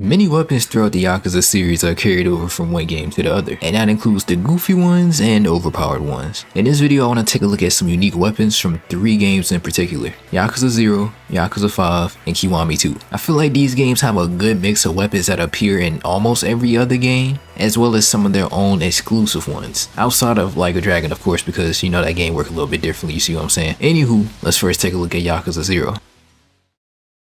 Many weapons throughout the Yakuza series are carried over from one game to the other, and that includes the goofy ones and overpowered ones. In this video, I want to take a look at some unique weapons from 3 games in particular: Yakuza 0, Yakuza 5, and Kiwami 2. I feel like these games have a good mix of weapons that appear in almost every other game, as well as some of their own exclusive ones. Outside of Like a Dragon, of course, because you know that game works a little bit differently, you see what I'm saying? Anywho, let's first take a look at Yakuza 0.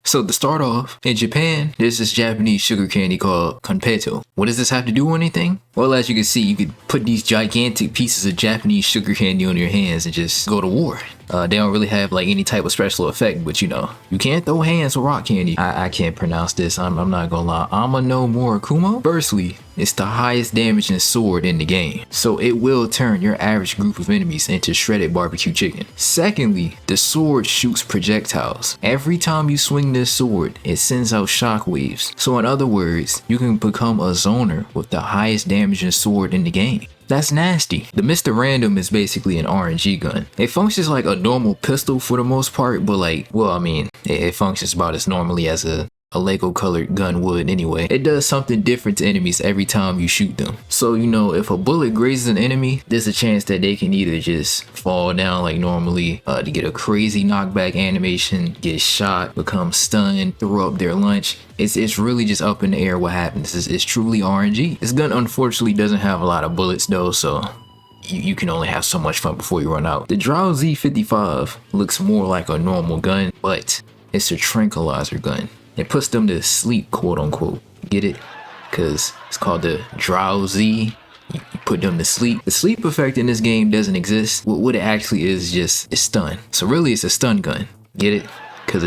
So to start off, in Japan, there's this Japanese sugar candy called Konpeito. What does this have to do with anything? Well, as you can see, you could put these gigantic pieces of Japanese sugar candy on your hands and just go to war. They don't really have like any type of special effect, but you know, you can't throw hands with rock candy. I can't pronounce this, I'm not gonna lie. Ama no Murakumo? Firstly, it's the highest damaging sword in the game, so it will turn your average group of enemies into shredded barbecue chicken. Secondly, the sword shoots projectiles. Every time you swing this sword, it sends out shockwaves. So in other words, you can become a zoner with the highest damaging sword in the game. That's nasty. The Mr. Random is basically an RNG gun. It functions like a normal pistol for the most part, but like, well, I mean, it functions about as normally as a Lego colored gun would anyway. It does something different to enemies every time you shoot them. So, you know, if a bullet grazes an enemy, there's a chance that they can either just fall down like normally, to get a crazy knockback animation, get shot, become stunned, throw up their lunch. It's really just up in the air what happens. It's truly RNG. This gun unfortunately doesn't have a lot of bullets though, so you can only have so much fun before you run out. The Drow Z55 looks more like a normal gun, but it's a tranquilizer gun. It puts them to sleep, quote unquote. Get it? Because it's called the drowsy. You put them to sleep. The sleep effect in this game doesn't exist. What it actually is just a stun. So really it's a stun gun. Get it? Because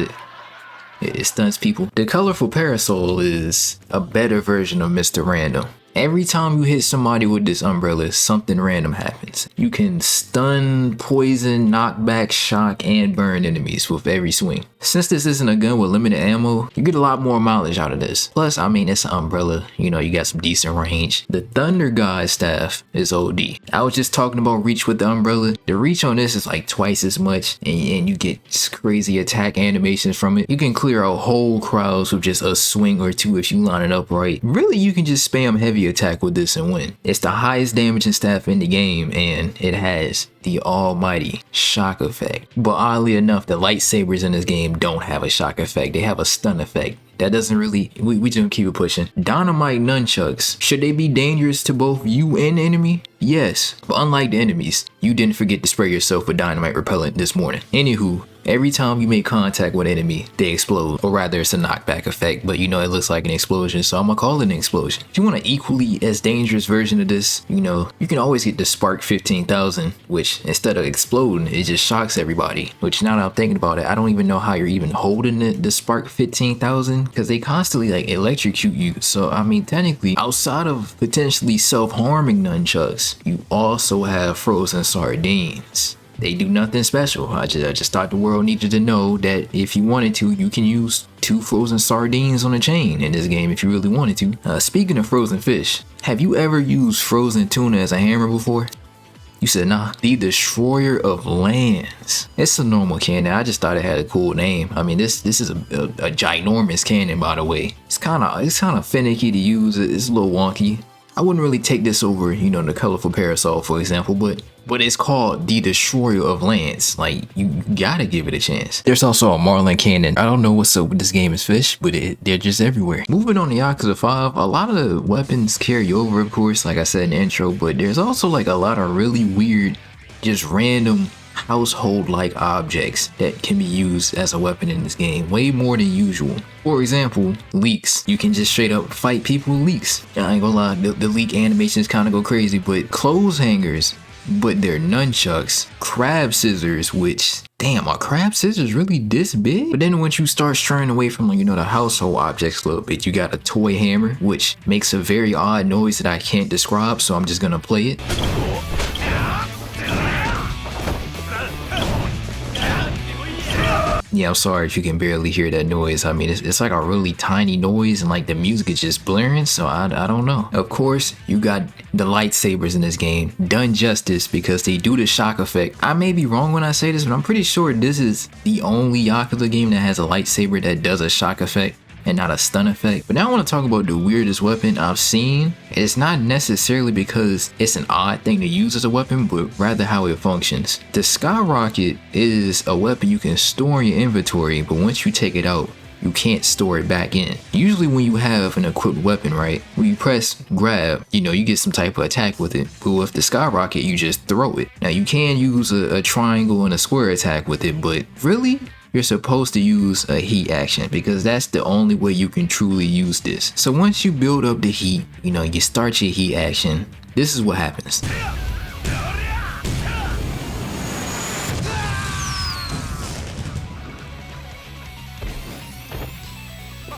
it stuns people. The colorful parasol is a better version of Mr. Random. Every time you hit somebody with this umbrella, something random happens. You can stun, poison, knock back, shock, and burn enemies with every swing. Since this isn't a gun with limited ammo, you get a lot more mileage out of this. Plus, I mean, it's an umbrella, you know, you got some decent range. The Thunder God staff is OD. I was just talking about reach with the umbrella. The reach on this is like twice as much, and you get crazy attack animations from it. You can clear out whole crowds with just a swing or two if you line it up right. Really, you can just spam heavy attack with this and win. It's the highest damaging staff in the game, and it has the almighty shock effect. But oddly enough, the lightsabers in this game don't have a shock effect. They have a stun effect. That doesn't really, we just keep it pushing. Dynamite nunchucks. Should they be dangerous to both you and the enemy? Yes, but unlike the enemies, you didn't forget to spray yourself with dynamite repellent this morning. Anywho, every time you make contact with an enemy, they explode. Or rather, it's a knockback effect, but you know, it looks like an explosion, so I'm gonna call it an explosion. If you want an equally as dangerous version of this, you know, you can always get the Spark 15,000, which instead of exploding, it just shocks everybody. Which now that I'm thinking about it, I don't even know how you're even holding the Spark 15,000, because they constantly like electrocute you. So I mean, technically, outside of potentially self-harming nunchucks, you also have frozen sardines. They do nothing special. I just thought the world needed to know that if you wanted to, you can use 2 frozen sardines on a chain in this game if you really wanted to. Speaking of frozen fish, have you ever used frozen tuna as a hammer before? You said nah. The Destroyer of Lands. It's a normal cannon. I just thought it had a cool name. I mean, this is a ginormous cannon, by the way. It's kind of finicky to use. It's a little wonky. I wouldn't really take this over, you know, the colorful parasol, for example, but it's called the Destroyer of Lands. Like, you gotta give it a chance. There's also a Marlin cannon. I don't know what's up with this game is fish, but they're just everywhere. Moving on to Yakuza 5, a lot of the weapons carry over, of course, like I said in the intro, but there's also like a lot of really weird, just random household-like objects that can be used as a weapon in this game, way more than usual. For example, leeks. You can just straight up fight people with leeks. I ain't gonna lie, the leek animations kind of go crazy, but clothes hangers, but they're nunchucks, crab scissors, which, damn, are crab scissors really this big? But then once you start straying away from, you know, the household objects a little bit, you got a toy hammer, which makes a very odd noise that I can't describe, so I'm just gonna play it. Yeah, I'm sorry if you can barely hear that noise. I mean, it's like a really tiny noise and like the music is just blaring, so I don't know. Of course, you got the lightsabers in this game done justice because they do the shock effect. I may be wrong when I say this, but I'm pretty sure this is the only Yakuza game that has a lightsaber that does a shock effect. and not a stun effect. But now I want to talk about the weirdest weapon I've seen. It's not necessarily because it's an odd thing to use as a weapon, but rather how it functions. The skyrocket is a weapon you can store in your inventory, but once you take it out, you can't store it back in. Usually when you have an equipped weapon, right, when you press grab, you know, you get some type of attack with it. But with the skyrocket, you just throw it. Now you can use a triangle and a square attack with it, but really, you're supposed to use a heat action because that's the only way you can truly use this. So once you build up the heat, you know, you start your heat action, this is what happens.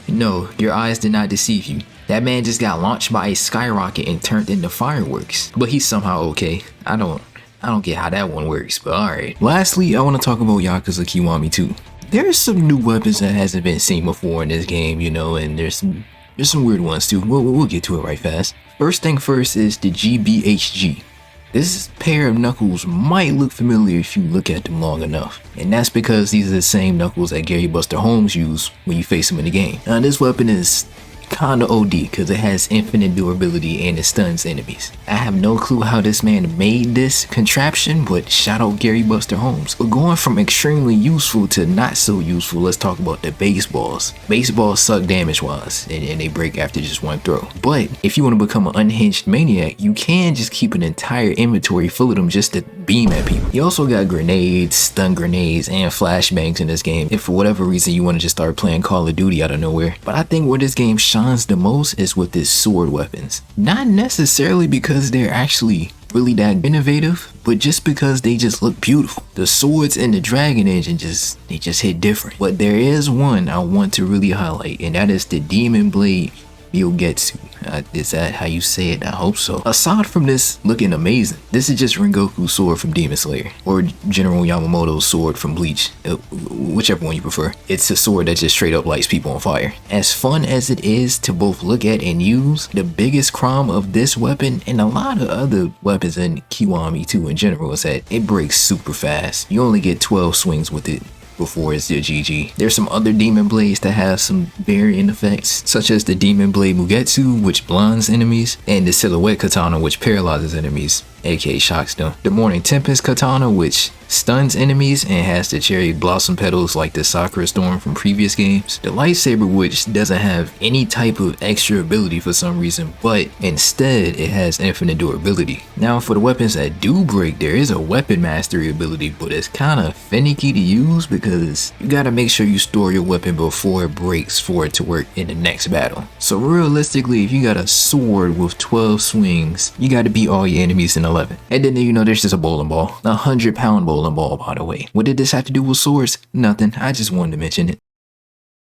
No, your eyes did not deceive you. That man just got launched by a skyrocket and turned into fireworks. But he's somehow okay. I don't get how that one works, but alright. Lastly, I want to talk about Yakuza Kiwami 2. There's some new weapons that hasn't been seen before in this game, you know, and there's some weird ones too. We'll get to it right fast. First thing first is the GBHG. This pair of knuckles might look familiar if you look at them long enough. And that's because these are the same knuckles that Gary Buster Holmes used when you face him in the game. Now this weapon is kinda OD because it has infinite durability and it stuns enemies. I have no clue how this man made this contraption, but shout out Gary Buster Holmes. But going from extremely useful to not so useful, let's talk about the baseballs. Baseballs suck damage wise and they break after just one throw. But if you want to become an unhinged maniac, you can just keep an entire inventory full of them just to beam at people. You also got grenades, stun grenades, and flashbangs in this game if for whatever reason you want to just start playing Call of Duty out of nowhere. But I think where this game shines the most is with its sword weapons. Not necessarily because they're actually really that innovative, but just because they just look beautiful. The swords in the Dragon Engine they just hit different. But there is one I want to really highlight, and that is the Demon Blade Yogetsu. Is that how you say it? I hope so. Aside from this looking amazing, this is just Rengoku's sword from Demon Slayer, or General Yamamoto's sword from Bleach, whichever one you prefer. It's a sword that just straight up lights people on fire. As fun as it is to both look at and use, the biggest crime of this weapon and a lot of other weapons in Kiwami 2 in general is that it breaks super fast. You only get 12 swings with it before it's your GG. There's some other demon blades that have some varying effects, such as the Demon Blade Mugetsu, which blinds enemies, and the Silhouette Katana, which paralyzes enemies, aka shocks them. The Morning Tempest Katana, which stuns enemies and has the cherry blossom petals like the Sakura Storm from previous games. The Lightsaber, which doesn't have any type of extra ability for some reason, but instead it has infinite durability. Now for the weapons that do break, there is a weapon mastery ability, but it's kind of finicky to use because you gotta make sure you store your weapon before it breaks for it to work in the next battle. So realistically, if you got a sword with 12 swings, you gotta beat all your enemies in 11. And then you know there's just a bowling ball, a 100-pound bowling ball, by the way. What did this have to do with swords? Nothing. I just wanted to mention it.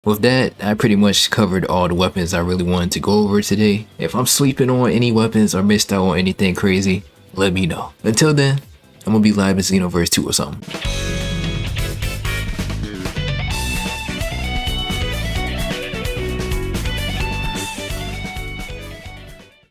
With that, I pretty much covered all the weapons I really wanted to go over today. If I'm sleeping on any weapons or missed out on anything crazy, let me know. Until then, I'm gonna be live in Xenoverse 2 or something.